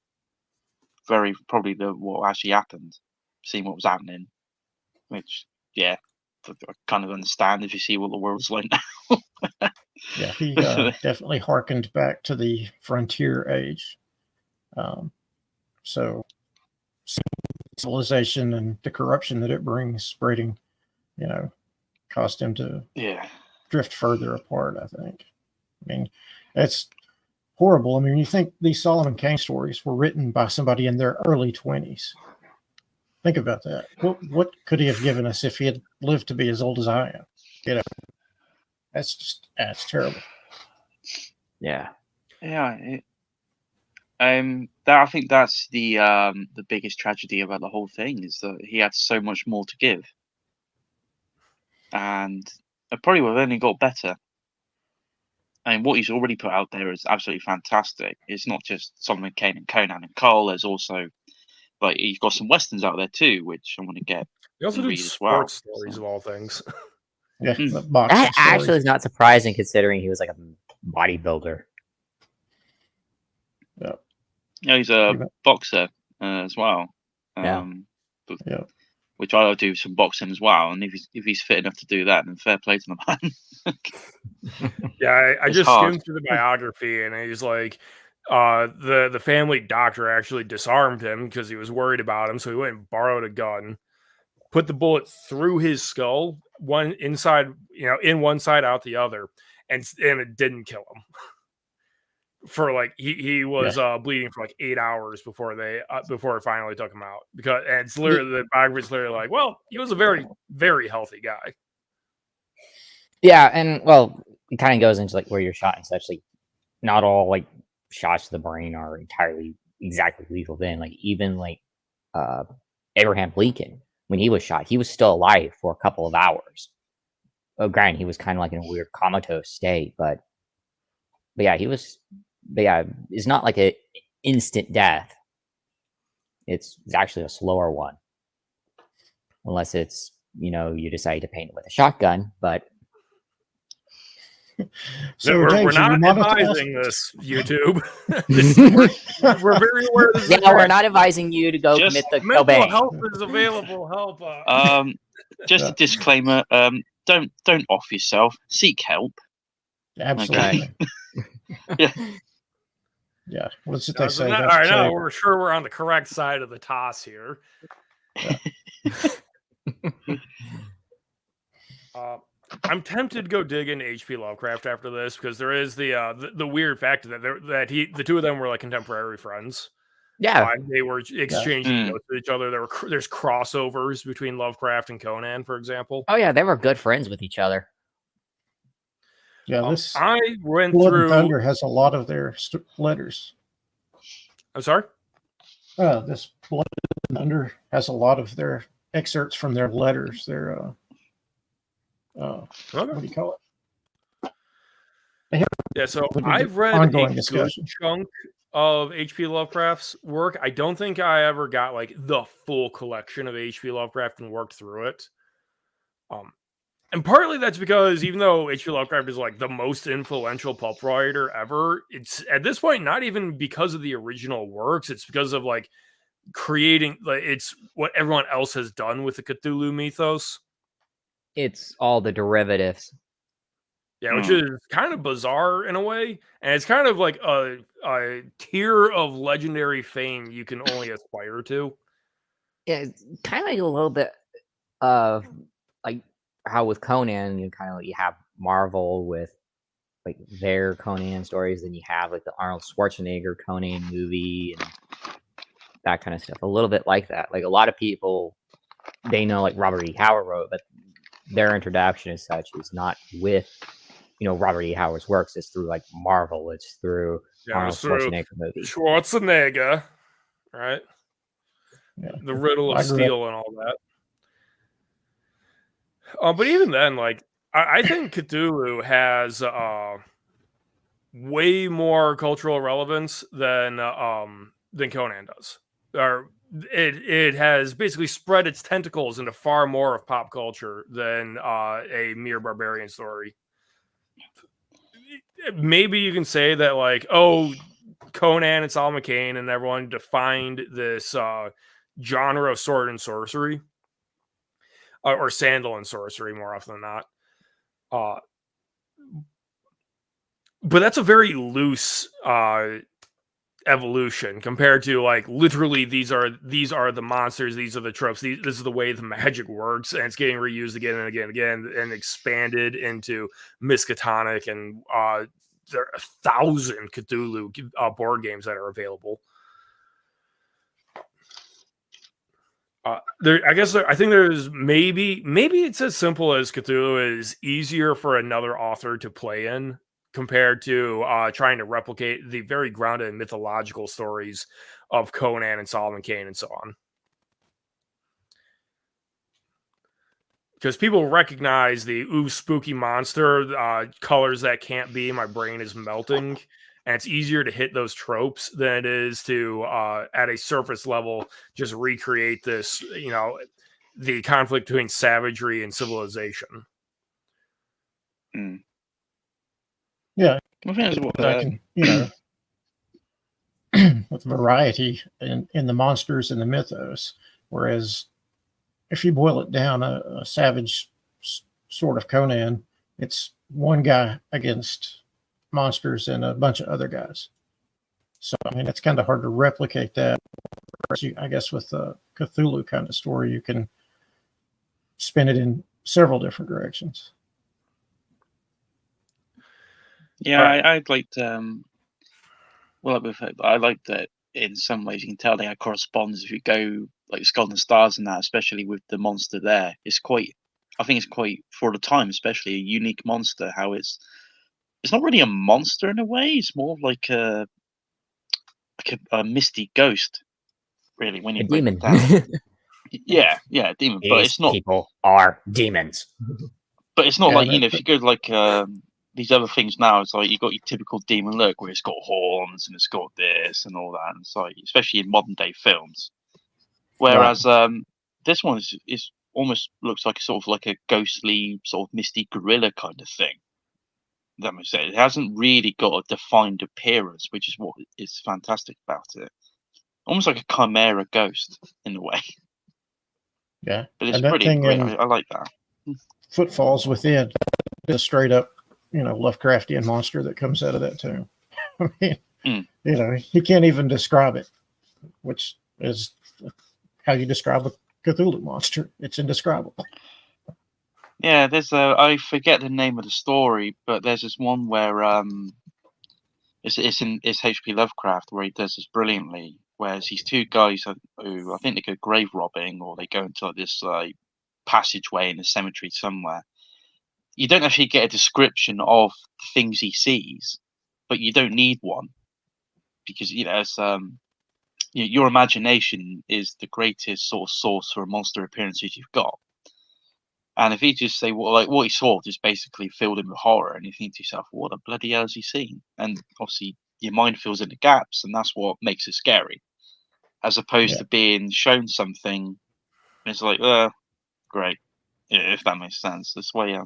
S3: very probably what actually happened, seeing what was happening. Which I kind of understand if you see what the world's like now.
S2: yeah, he definitely harkened back to the frontier age. So civilization and the corruption that it brings spreading, you know, caused him to
S3: Yeah.
S2: drift further apart, I think. I mean, it's horrible. I mean, you think these Solomon Kane stories were written by somebody in their early 20s. Think about that. What could he have given us if he had lived to be as old as I am? You know, that's terrible.
S4: Yeah.
S3: Yeah. I think that's the biggest tragedy about the whole thing is that he had so much more to give, and it probably would have only got better. I mean, what he's already put out there is absolutely fantastic. It's not just Solomon Kane and Conan and Cole. There's also like he's got some westerns out there too, which I want to get
S1: He also
S3: and
S1: did
S3: read as well.
S1: sports stories of all things.
S2: Yeah,
S3: Mm.
S2: the boxing
S4: That actually
S2: story.
S4: is not surprising considering he was like a bodybuilder.
S3: Yeah, he's a boxer as well.
S4: Yeah.
S2: Yeah.
S3: Which I do some boxing as well, and if he's fit enough to do that, then fair play to the man.
S1: Yeah, I
S3: It's
S1: just
S3: hard.
S1: skimmed through the biography, and he's like, the family doctor actually disarmed him because he was worried about him, so he went and borrowed a gun, put the bullet through his skull, one inside, in one side, out the other, and it didn't kill him. For like he was bleeding for like 8 hours before it finally took him out, because and it's literally the biography's literally like, well, he was a very, very healthy guy.
S4: Yeah, and well, it kind of goes into like where you're shot and such. Like, not all like shots to the brain are entirely exactly lethal. Then, like even like Abraham Lincoln, when he was shot, he was still alive for a couple of hours. Oh, granted, he was kind of like in a weird comatose state, but yeah, he was. But yeah, it's not like a instant death. It's actually a slower one, unless it's you decide to paint it with a shotgun, but.
S2: So
S1: we're
S2: James,
S1: not advising this, YouTube. we're very aware of this.
S4: Yeah, we're not advising you to go commit the
S1: mental
S4: Cobain.
S1: health is available. Help.
S3: Just a disclaimer: don't off yourself. Seek help.
S2: Absolutely.
S3: Yeah.
S2: Yeah. What's it they say?
S1: All right, now we're sure we're on the correct side of the toss here. I'm tempted to go dig into H.P. Lovecraft after this, because there is the weird fact that the two of them were like contemporary friends.
S4: Yeah,
S1: they were exchanging notes with each other. There's crossovers between Lovecraft and Conan, for example.
S4: Oh yeah, they were good friends with each other.
S2: Yeah, this
S1: I went
S2: Blood
S1: through.
S2: and Thunder has a lot of their letters.
S1: I'm sorry.
S2: This Blood and Thunder has a lot of their excerpts from their letters. Their what do you call it?
S1: Yeah, so I've read a good chunk of H.P. Lovecraft's work. I don't think I ever got like the full collection of H.P. Lovecraft and worked through it. And partly that's because even though H.P. Lovecraft is like the most influential pulp writer ever, it's at this point not even because of the original works. It's because of like creating, like, it's what everyone else has done with the Cthulhu mythos.
S4: It's all the derivatives.
S1: Yeah, which is kind of bizarre in a way, and it's kind of like a tier of legendary fame you can only aspire to.
S4: Yeah, it's kind of like a little bit of like how with Conan, you have Marvel with like their Conan stories, then you have like the Arnold Schwarzenegger Conan movie, and that kind of stuff. A little bit like that. Like a lot of people, they know like Robert E. Howard wrote, but their introduction as such is not with, Robert E. Howard's works. It's through like Marvel. It's through Arnold
S1: it's through
S4: Schwarzenegger movies.
S1: Schwarzenegger, right?
S2: Yeah.
S1: The Riddle
S2: I
S1: of
S2: grew
S1: Steel and all that. But even then, like I think Cthulhu has way more cultural relevance than Conan does. Or it has basically spread its tentacles into far more of pop culture than a mere barbarian story. Maybe you can say that, like, oh, Conan and Solomon Kane and everyone defined this genre of sword and sorcery, or sandal and sorcery more often than not. But that's a very loose evolution compared to, like, literally these are the monsters, these are the tropes, this is the way the magic works, and it's getting reused again and again and again and expanded into Miskatonic, and there are 1,000 Cthulhu board games that are available. I think there's maybe it's as simple as Cthulhu is easier for another author to play in compared to trying to replicate the very grounded mythological stories of Conan and Solomon Kane and so on. Because people recognize the spooky monster, colors that can't be, my brain is melting, and it's easier to hit those tropes than it is to, at a surface level, just recreate this, the conflict between savagery and civilization.
S3: Mm.
S2: Yeah,
S3: I think that's what
S2: I can, with variety in the monsters and the mythos. Whereas if you boil it down, a savage sort of Conan, it's one guy against monsters and a bunch of other guys. So, I mean, it's kind of hard to replicate that. I guess with a Cthulhu kind of story, you can spin it in several different directions.
S3: Yeah, I'd like to. Well, I like that in some ways you can tell they corresponds if you go like Skull and Stars and that, especially with the monster there. I think it's quite, for the time, especially a unique monster. How it's not really a monster in a way. It's more of like a misty ghost, really. When you
S4: A
S3: break
S4: demon.
S3: it down. Yeah, a demon. But
S4: These
S3: it's not.
S4: people are demons.
S3: But it's not
S2: Yeah,
S3: like, if you go like these other things now, it's like you got your typical demon look where it's got horns and it's got this and all that, and it's like, especially in modern day films. Whereas this one is almost looks like sort of like a ghostly sort of misty gorilla kind of thing. That makes sense. It hasn't really got a defined appearance, which is what is fantastic about it. Almost like a chimera ghost in a way.
S2: Yeah,
S3: But it's
S2: and that
S3: pretty
S2: thing
S3: great.
S2: in
S3: I like that.
S2: Footfalls Within, a straight up, Lovecraftian monster that comes out of that tomb. I mean, you can't even describe it, which is how you describe a Cthulhu monster. It's indescribable.
S3: Yeah, there's I forget the name of the story, but there's this one where it's H.P. Lovecraft where he does this brilliantly. Whereas these two guys who I think they go grave robbing, or they go into like this passageway in a cemetery somewhere. You don't actually get a description of things he sees, but you don't need one because it's your imagination is the greatest sort of source for monster appearances you've got. And if you just say, well, like what he saw just basically filled him with horror, and you think to yourself, what the bloody hell has he seen? And obviously your mind fills in the gaps, and that's what makes it scary. As opposed to being shown something, and it's like, great, if that makes sense. That's why,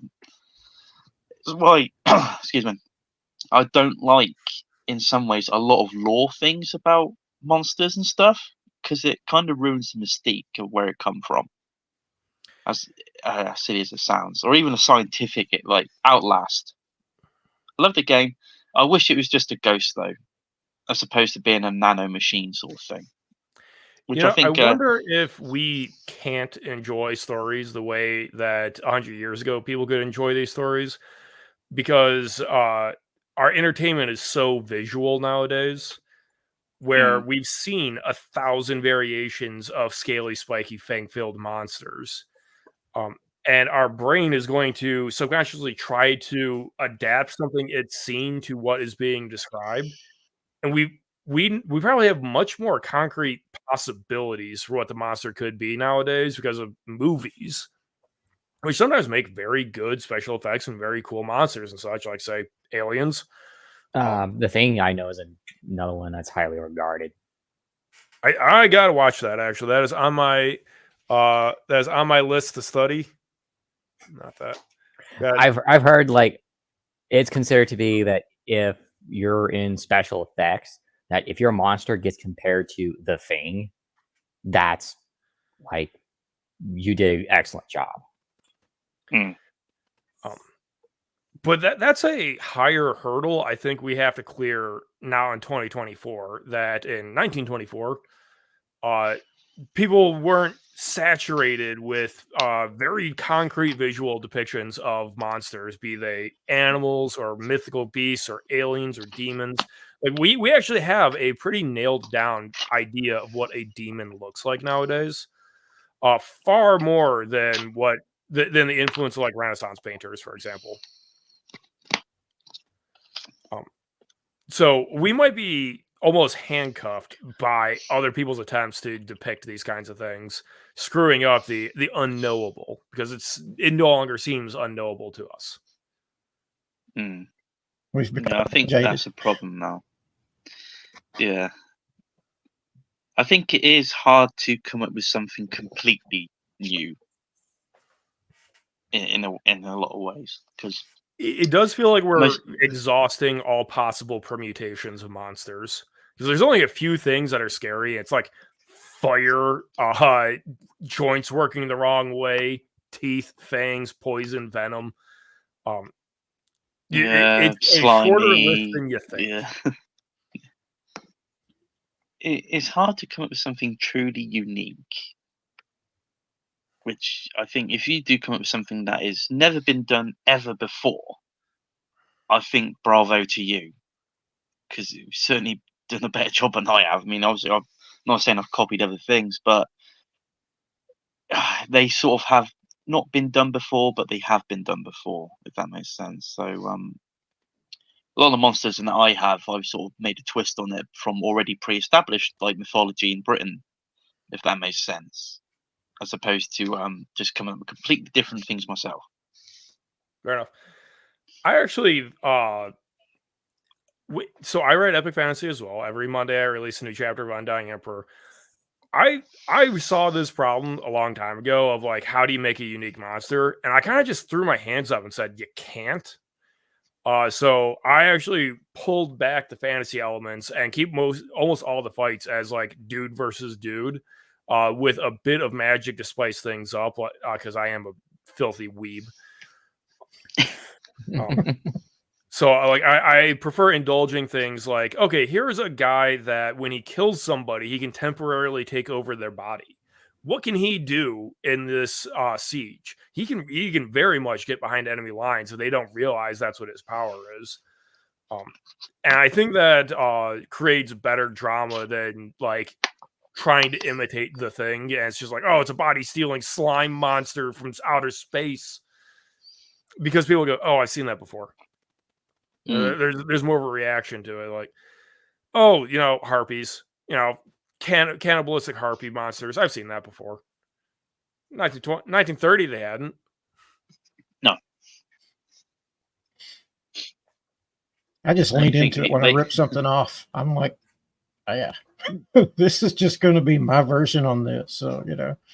S3: excuse me, I don't like, in some ways, a lot of lore things about monsters and stuff, because it kind of ruins the mystique of where it come from. As silly as it sounds, or even a scientific, like Outlast. I love the game. I wish it was just a ghost though, as opposed to being a nano machine sort of thing. Which I think.
S1: I wonder if we can't enjoy stories the way that 100 years ago people could enjoy these stories, because our entertainment is so visual nowadays. where we've seen 1,000 variations of scaly, spiky, fang-filled monsters. And our brain is going to subconsciously try to adapt something it's seen to what is being described. And we probably have much more concrete possibilities for what the monster could be nowadays because of movies, which sometimes make very good special effects and very cool monsters and such, like say Aliens.
S4: The Thing I know is another one that's highly regarded.
S1: I gotta watch that actually. That is on my list to study. Not that.
S4: I've heard like it's considered to be that if you're in special effects, that if your monster gets compared to the Thing, that's like you did an excellent job.
S1: But that's a higher hurdle I think we have to clear now in 2024. That in 1924, people weren't saturated with very concrete visual depictions of monsters, be they animals or mythical beasts or aliens or demons. Like we actually have a pretty nailed down idea of what a demon looks like nowadays. Far more than than the influence of like Renaissance painters, for example. So we might be almost handcuffed by other people's attempts to depict these kinds of things, screwing up the unknowable because it no longer seems unknowable to us.
S2: We've become
S3: Yeah, I think
S2: jaded.
S3: that's a problem now. Yeah. I think it is hard to come up with something completely new in a lot of ways, because
S1: It does feel like we're exhausting all possible permutations of monsters because there's only a few things that are scary. It's like fire, joints working the wrong way, teeth, fangs, poison, venom. It's a shorter list
S3: slimy.
S1: than you think.
S3: Yeah. It's hard to come up with something truly unique. Which I think if you do come up with something that has never been done ever before, I think bravo to you, because you've certainly done a better job than I have. I mean, obviously, I'm not saying I've copied other things, but they sort of have not been done before, but they have been done before, if that makes sense. So, a lot of the monsters that I have, I've sort of made a twist on it from already pre-established like mythology in Britain, if that makes sense, as opposed to just coming up with completely different things myself.
S1: Fair enough. I actually, so I write epic fantasy as well. Every Monday, I release a new chapter of Undying Emperor. I saw this problem a long time ago of like, how do you make a unique monster? And I kind of just threw my hands up and said, you can't. So I actually pulled back the fantasy elements and keep almost all the fights as like dude versus dude, with a bit of magic to spice things up, because I am a filthy weeb. So like I prefer indulging things like, okay, here's a guy that when he kills somebody, he can temporarily take over their body. What can he do in this siege? He can very much get behind enemy lines so they don't realize that's what his power is. And I think that creates better drama than like trying to imitate the Thing. And it's just like, oh, it's a body stealing slime monster from outer space. Because people go, oh, I've seen that before. There's more of a reaction to it, like, oh, harpies, cannibalistic harpy monsters. I've seen that before. 1930, they hadn't.
S3: No.
S2: I just leaned into it when I ripped something off. I'm like, oh, yeah, this is just going to be my version on this. So,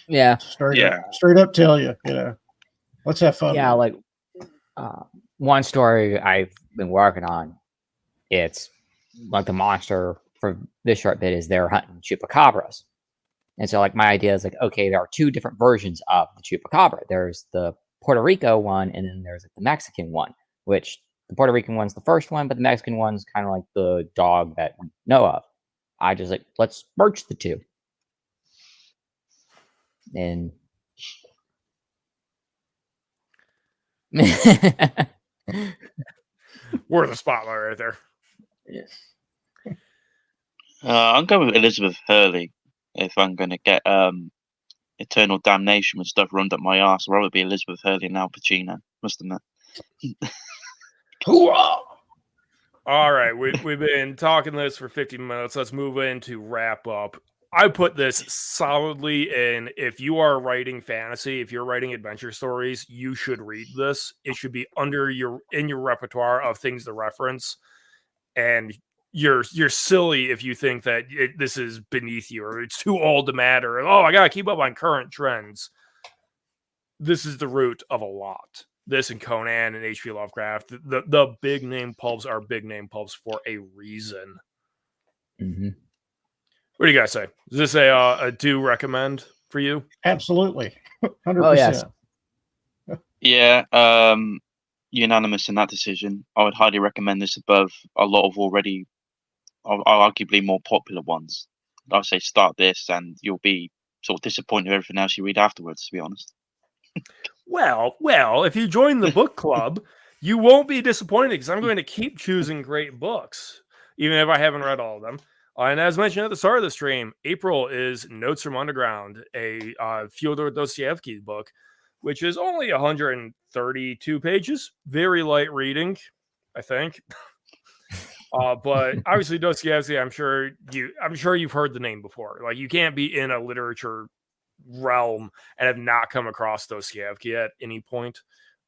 S4: yeah,
S2: straight up tell you, let's have fun.
S4: Yeah, like one story I've been working on, it's like the monster for this short bit is they're hunting chupacabras. And so like my idea is like, okay, there are two different versions of the chupacabra. There's the Puerto Rico one, and then there's like the Mexican one, which the Puerto Rican one's the first one, but the Mexican one's kind of like the dog that we know of. I just like, let's merge the two. And
S1: Worth a spotlight right there.
S4: Yes.
S3: I'm going with Elizabeth Hurley if I'm going to get Eternal Damnation with stuff run up my arse. I'd rather be Elizabeth Hurley and Al Pacino, must admit.
S2: Hoorah!
S1: All right, we've been talking this for 50 minutes. Let's move into wrap up. I put this solidly in. If you are writing fantasy, if you're writing adventure stories, you should read this. It should be in your repertoire of things to reference. And you're silly if you think that this is beneath you or it's too old to matter. Oh, I gotta keep up on current trends. This is the root of a lot. This and Conan and H.P. Lovecraft, the big name pulps are big name pulps for a reason.
S4: Mm-hmm.
S1: What do you guys say? Is this a do recommend for you?
S2: Absolutely. 100%.
S4: Oh, yes.
S3: Yeah, unanimous in that decision. I would highly recommend this above a lot of already, arguably more popular ones. I'd say start this and you'll be sort of disappointed with everything else you read afterwards, to be honest.
S1: Well, if you join the book club, you won't be disappointed because I'm going to keep choosing great books, even if I haven't read all of them. And as mentioned at the start of the stream, April is Notes from Underground, a Fyodor Dostoevsky book, which is only 132 pages. Very light reading, I think. But obviously Dostoevsky, I'm sure you've heard the name before. Like, you can't be in a literature realm and have not come across Dostoevsky at any point,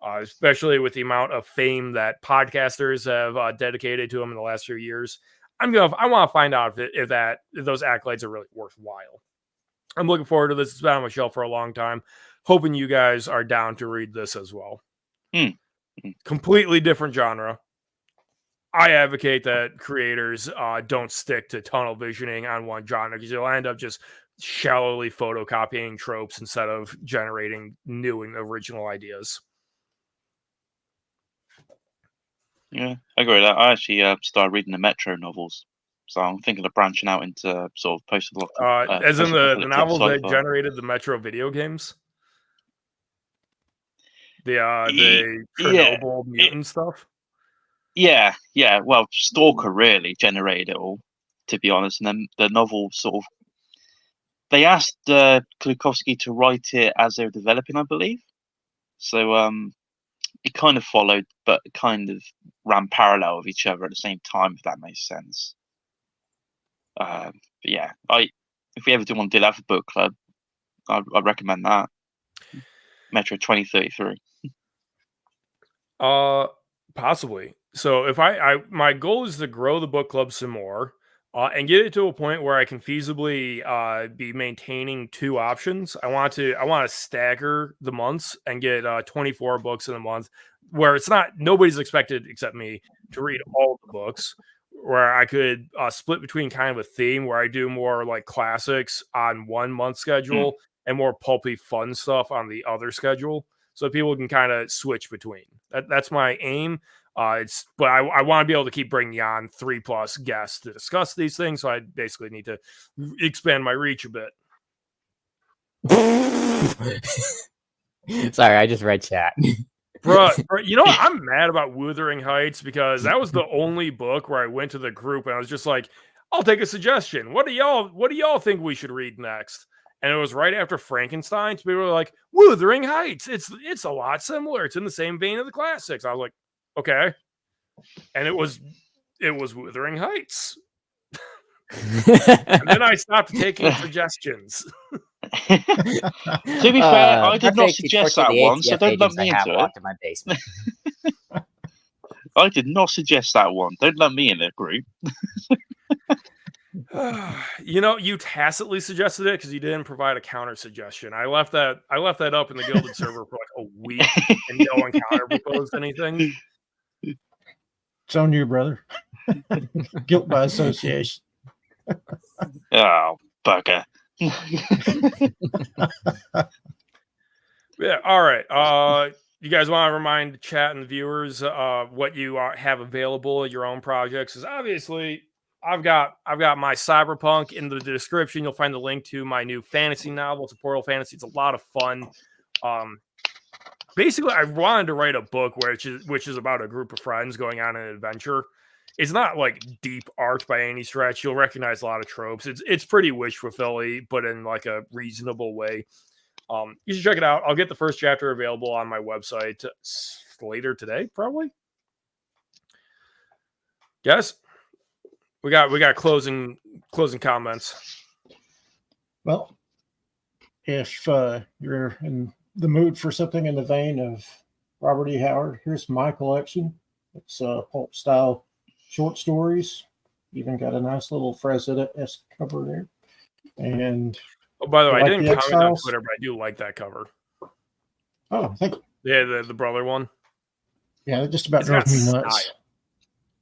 S1: especially with the amount of fame that podcasters have dedicated to him in the last few years. I want to find out if those accolades are really worthwhile. I'm looking forward to this. It's been on my shelf for a long time. Hoping you guys are down to read this as well. Completely different genre. I advocate that creators don't stick to tunnel visioning on one genre because you'll end up just shallowly photocopying tropes instead of generating new and original ideas.
S3: Yeah, I agree with that. I actually started reading the Metro novels, so I'm thinking of branching out into sort of post-apocalyptic.
S1: As in the novels that generated the Metro video games, the Chernobyl mutant stuff.
S3: Yeah. Well, Stalker really generated it all, to be honest. And then the novel sort of, they asked Klukovsky to write it as they were developing, I believe. So it kind of followed, but kind of ran parallel with each other at the same time, if that makes sense. But yeah, if we ever do want to do that for book club, I'd recommend that. Metro 2033.
S1: Possibly. So if my goal is to grow the book club some more and get it to a point where I can feasibly be maintaining two options. I want to stagger the months and get 24 books in a month where it's not nobody's expected except me to read all the books, where I could split between kind of a theme where I do more like classics on 1 month schedule and more pulpy fun stuff on the other schedule, so people can kind of switch between. That's my aim. But I want to be able to keep bringing on 3+ guests to discuss these things. So I basically need to expand my reach a bit.
S4: Sorry, I just read chat.
S1: Bro, you know what? I'm mad about Wuthering Heights because that was the only book where I went to the group and I was just like, I'll take a suggestion. What do y'all think we should read next? And it was right after Frankenstein. So people were like, Wuthering Heights. It's a lot similar. It's in the same vein of the classics. I was like, okay. And it was Wuthering Heights. And then I stopped taking suggestions.
S3: To be fair, I did not suggest that one, so don't let me into it.
S4: In my basement.
S3: I did not suggest that one. Don't let me in the group.
S1: You know, you tacitly suggested it because you didn't provide a counter suggestion. I left that up in the Gilded server for like a week, and no one counter proposed anything.
S2: It's on you, brother. Guilt by association.
S3: Oh, bugger.
S1: Yeah. All right. You guys want to remind the chat and the viewers what you have available at your own projects? Because obviously, I've got my Cyberpunk in the description. You'll find the link to my new fantasy novel. It's a Portal Fantasy. It's a lot of fun. Basically, I wanted to write a book which is about a group of friends going on an adventure it's not like deep art by any stretch. You'll recognize a lot of tropes. It's pretty wish fulfilling, but in like a reasonable way. You should check it out. I'll get the first chapter available on my website later today, probably. Guys, we got closing comments.
S2: Well, if you're in the mood for something in the vein of Robert E. Howard, here's my collection. It's pulp style short stories. Even got a nice little Frazetta-esque cover there. And
S1: Oh, by the way, I
S2: like
S1: didn't
S2: the
S1: comment on
S2: X-Files?
S1: Twitter, but I do like that cover.
S2: oh, thank you.
S1: Yeah, the brother one.
S2: Yeah, that just about
S1: It's
S2: drove
S1: got
S2: me
S1: style.
S2: nuts.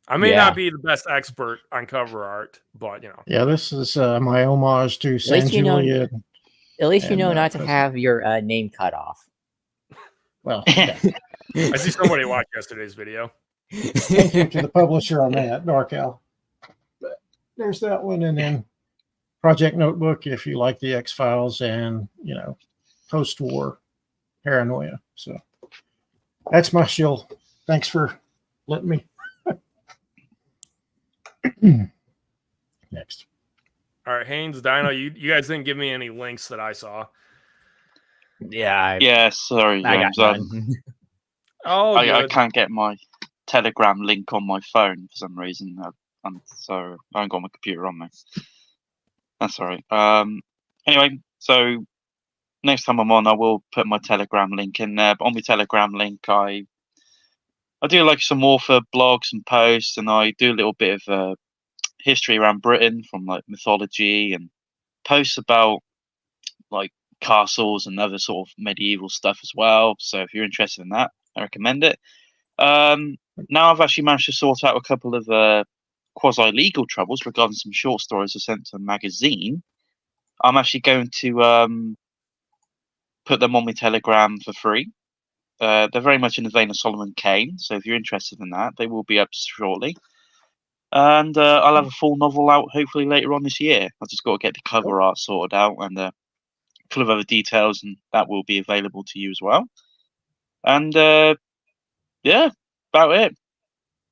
S1: I may
S4: Yeah.
S1: not be the best expert on cover art, but you know.
S2: Yeah, this is my homage to San
S4: least you know-
S2: Juliet.
S4: At least you
S2: And,
S4: know not to
S2: President.
S4: have your name cut off.
S2: Well, yeah.
S1: I see somebody watched yesterday's video.
S2: Thank you to the publisher on that, NorCal. But there's that one, and then Project Notebook if you like the X-Files and, post-war paranoia. So that's my shill. Thanks for letting me. Next.
S1: All right, Haynes, Dino, you guys didn't give me any links that I saw.
S4: Yeah,
S3: Yeah, sorry,
S4: I got
S3: James.
S4: none.
S1: Oh,
S3: I
S1: good.
S3: can't get my Telegram link on my phone for some reason. So I haven't got my computer on me. That's all right. Anyway, so next time I'm on, I will put my Telegram link in there. But on my Telegram link, I do like some author blogs and posts, and I do a little bit of history around Britain from like mythology and posts about like castles and other sort of medieval stuff as well. So if you're interested in that, I recommend it. Now I've actually managed to sort out a couple of quasi-legal troubles regarding some short stories I sent to a magazine. I'm actually going to put them on my Telegram for free. They're very much in the vein of Solomon Kane, so if you're interested in that, they will be up shortly. And I'll have a full novel out hopefully later on this year. I've just got to get the cover art sorted out and full of other details, and that will be available to you as well. And yeah, about it.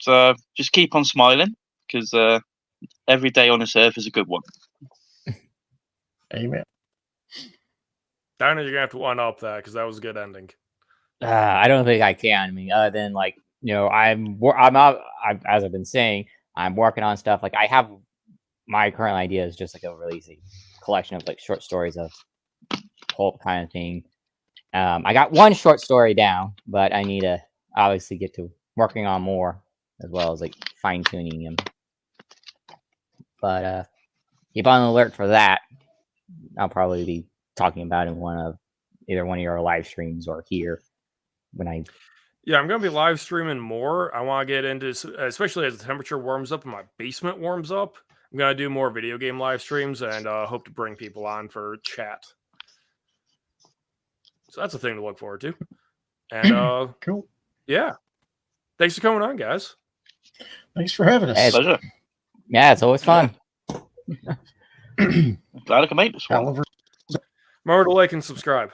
S3: So just keep on smiling, because every day on this earth is a good one.
S2: Amen.
S1: Dino, you're gonna have to one up that because that was a good ending.
S4: I don't think I can. I mean, other than like, I'm not. As I've been saying, I'm working on stuff. Like I have my current idea is just like a releasing collection of like short stories of pulp kind of thing. I got one short story down, but I need to obviously get to working on more as well as like fine tuning them. But keep on the alert for that. I'll probably be talking about it in either one of your live streams or here when I.
S1: Yeah, I'm gonna be live streaming more. I want to get into, especially as the temperature warms up and my basement warms up. I'm gonna do more video game live streams and hope to bring people on for chat. So that's a thing to look forward to. And
S2: Cool.
S1: yeah, thanks for coming on, guys.
S2: Thanks for having us.
S4: Hey,
S3: Pleasure.
S4: Yeah, it's always fun.
S3: Glad I can make this one.
S2: Oliver.
S1: Remember to like and subscribe.